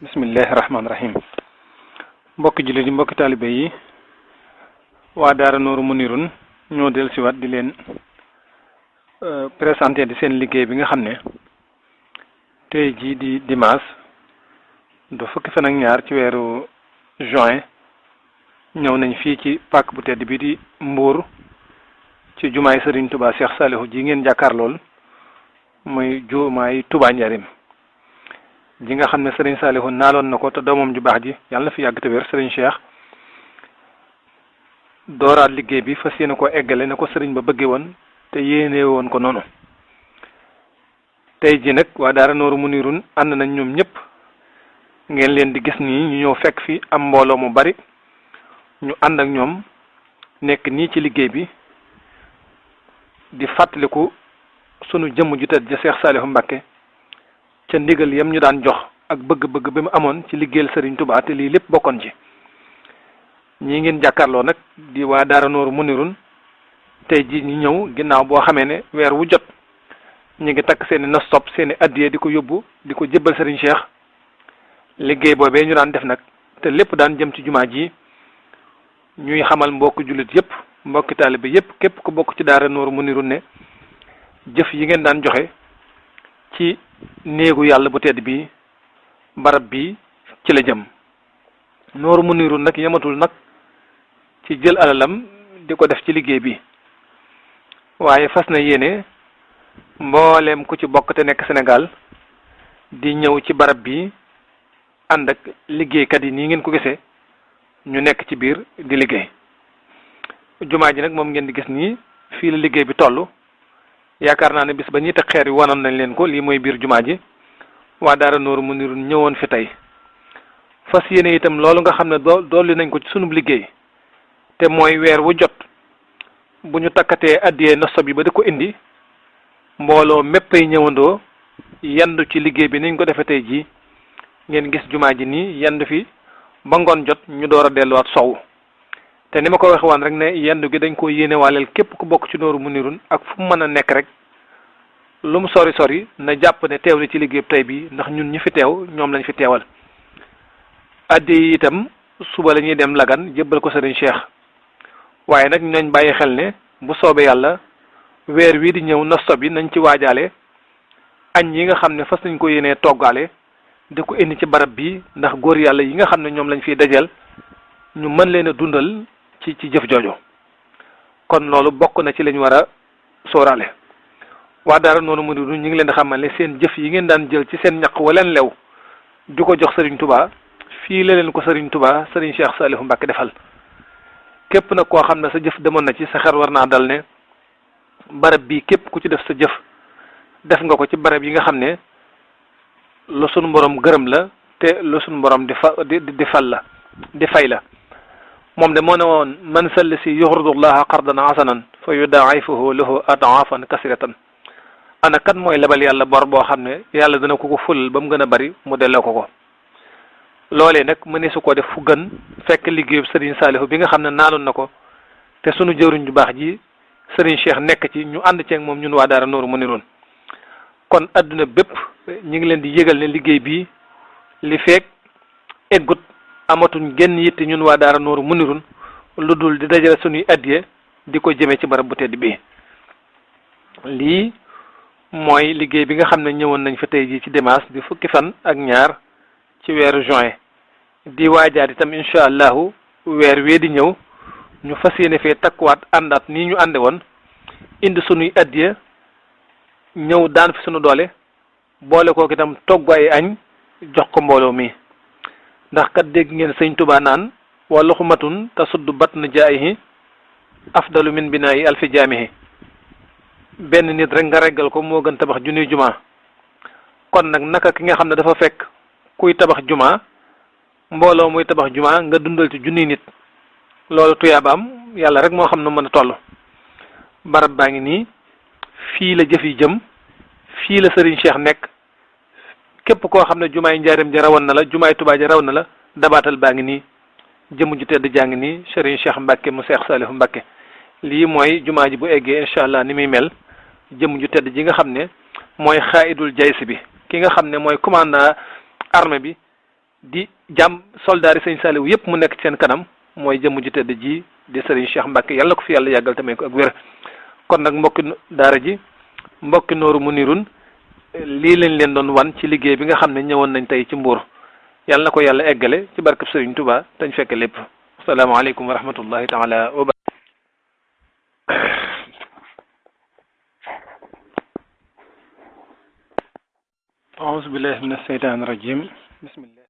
bismillahi rahmaani rahim. mbokki jullit yi mbokki taalibe yi waa Daara Nooru Munirun ñoo del siwaat di leen présenté di seen liggéey bi nga xam ne tey jii di dimanche du fukki fan ak ñaar ci weeru juin ñëw nañ fii ci pàkk bu tedd bi di Mbuur ci jumaay Serigne Touba Cheikh Salihu ji ngeen jàkkaar lool muy jumaay Touba Njaarim ji nga xam ne Serigne Salihu naaloon na ko te doomam ju baax ji yàlla na fi yàgg te wér Serigne Cheikh dooraat liggéey bi fas yéene ko eggale na ko Serigne ba bëggee woon te yéene woon ko noonu. tey ji nag waa Daara Nooru Munirun ànd nañ ñoom ñëpp ngeen leen di gis nii ñu ñëw fekk fi am mbooloo mu bari ñu ànd ak ñoom nekk nii ci liggéey bi di fàttaliku sunu jëmm ju tedd ja Cheikh Salihu Mbacké ca ndigal yam ñu daan jox ak bëgg-bëgg bi mu amoon ci liggéeyal Serigne Touba te lii lépp bokkoon ci ñi ngeen jàkkaarloo nag di waa Daara Nooru Munirun tey ji ñu ñëw ginnaaw boo xamee ne weer wu jot ñu ngi takk seeni nostop seeni addiye di ko yóbbu di ko jébbal Serigne Cheikh liggéey boobee ñu daan def nag te lépp daan jëm ci jumaa ji ñuy xamal mbokki jullit yépp mbokki taalibe yépp képp ku bokk ci Daara Nooru Munirun ne jëf yi ngeen daan joxe ci néegu yàlla bu tedd bi barab bi ci la jëm. Nooru Munirun nag yematul nag ci jël alalam di ko def ci liggéey bi waaye fas na yéene mbooleem ku ci bokk te nekk Sénégal di ñëw ci barab bi ànd ak liggéeykat yi nii ngeen ko gisee ñu nekk ci biir di liggéey. jumaa ji nag moom ngeen di gis nii fii la liggéey bi toll yaakaar naa ne bis ba ñuy teg xeer yi wanoon nañ leen ko lii mooy biir jumaa ji waa Daara Nooru Munirun ñëwoon fi tey fas yéene itam loolu nga xam ne dolli nañ ko ci sunub liggéey te mooy weer wu jot bu ñu takkatee addiyee nosto bi ba di ko indi mbooloo mépp ay ñëwandoo yendu ci liggéey bi niñ ko defee tey jii ngeen gis jumaa ji nii yendu fi ba ngoon jot ñu door a delluwaat sow te ni ma ko waxe woon rek ne yendu gi dañ ko yéene waaleel képp ku bokk ci Nooru Munirun ak fu mu mën a nekk rek lu mu sori sori na jàpp ne teew li ci liggéey tey bi ndax ñun ñi fi teew ñoom lañ fi teewal. addi yi itam suba la ñuy dem Lagan jébbal ko Serigne Cheikh waaye nag ñooñ bàyyi xel ne bu soobee yàlla weer wii di ñëw nosto bi nañ ci waajaale añ yi nga xam ne fas nañ ko yéenee toggaale di ko indi ci barab bi ndax góor yàlla yi nga xam ne ñoom lañ fiy dajeel ñu mën leen a dundal ci jëf jooju kon loolu bokk na ci lañ war a sóoraale. waa Daara Nooru Munirun ñu ngi leen di xamal ne seen jëf yi ngeen daan jël ci seen ñaq waleen lew di ko jox Serigne Touba fii la leen ko Serigne Touba Serigne Cheikh Salihu Mbacké defal képp nag koo xam ne sa jëf demoon na ci sa xel war naa dal ne barab bii képp ku ci def sa jëf def nga ko ci barab yi nga xam ne lu sunu borom gërëm la te lu sunu borom di fay la moom de moo ne woon man sall si yuxridullaha qardan hasanan fa yudaa'ifuhu lahu ad'afan kasiratan ana kat mooy lebal yàlla bor boo xam ne yàlla dana ko fulal ba mu gën a bari mu delloo ko loolee nag mëne su ko def fu gën fekk liggéeyu Serigne Salihu bi nga xam ne naaloon na ko te sunu jëwriñ ju baax ji Serigne Cheikh nekk ci ñu ànd ceeg moom ñun waa Daara Nooru Munirun kon adduna bépp ñu ngi leen di yëgal ne liggéey bii li feek eggut amatuñ genn yitte ñun waa Daara Nooru Munirun lu dul di dajale sunuy addiye di ko jëmee ci barab bu tedd bii lii mooy liggéey bi nga xam ne ñëwoon nañ fa tey jii ci dimanche di fukki fan ak ñaar ci weeru juin di waajaat itam incha allahu weer wee di ñëw ñu fas yéene fee takkuwaat àndaat nii ñu ànde woon indi sunuy addiya ñëw daan fi sunu doole boole kook itam togg ay añ jox ko mbooloo mi ndax kat dégg ngeen sëñ Tuubaa naan wa luxmatun tasuddu batna jaayihi afdalu min binaayi alfi jaamihi benn nit rek nga reggal ko moo gën tabax junniy jumaa kon nag naka ki nga xam ne dafa fekk kuy tabax jumaa mbooloo muy tabax jumaa nga dundal ci junniy nit loolu tuyaabaam yàlla rek moo xam ne mën a toll barab baa ngi nii fii la jëf yi jëm fii la Serigne Cheikh nekk képp koo xam ne jumaay Njaaréem ja rawoon na la jumaay Tuubaa ja raw na la dabaatal baa ngi nii jëmm ju tedd jaa ngi nii Serigne Cheikh Mbacke mu Cheikh Saliou Mbacke lii mooy jumaa ji bu eggee incha allah ni muy mel jëmm ju tedd ji nga xam ne mooy xaayidul jaysi bi ki nga xam ne mooy commandant armée bi di jàmm soldaar yi sëñ Saliou yëpp mu nekk ci seen kanam mooy jëmm ju tedd ji di Serigne Cheikh Mbacke yàlla ko fi yàlla yàggal tamit ko ak wér. kon nag mbokki daara ji mbokki nooru mu nirun lii lañ leen doon wan ci liggéey bi nga xam ne ñëwoon nañ tey ci Mbuur yàlla na ko yàlla eggale ci barkab Serigne Touba dañ fekk lépp asalaamaaleykum wa rahmatullahi taala wa barakatuh. أعوذ بالله من الشيطان الرجيم بسم الله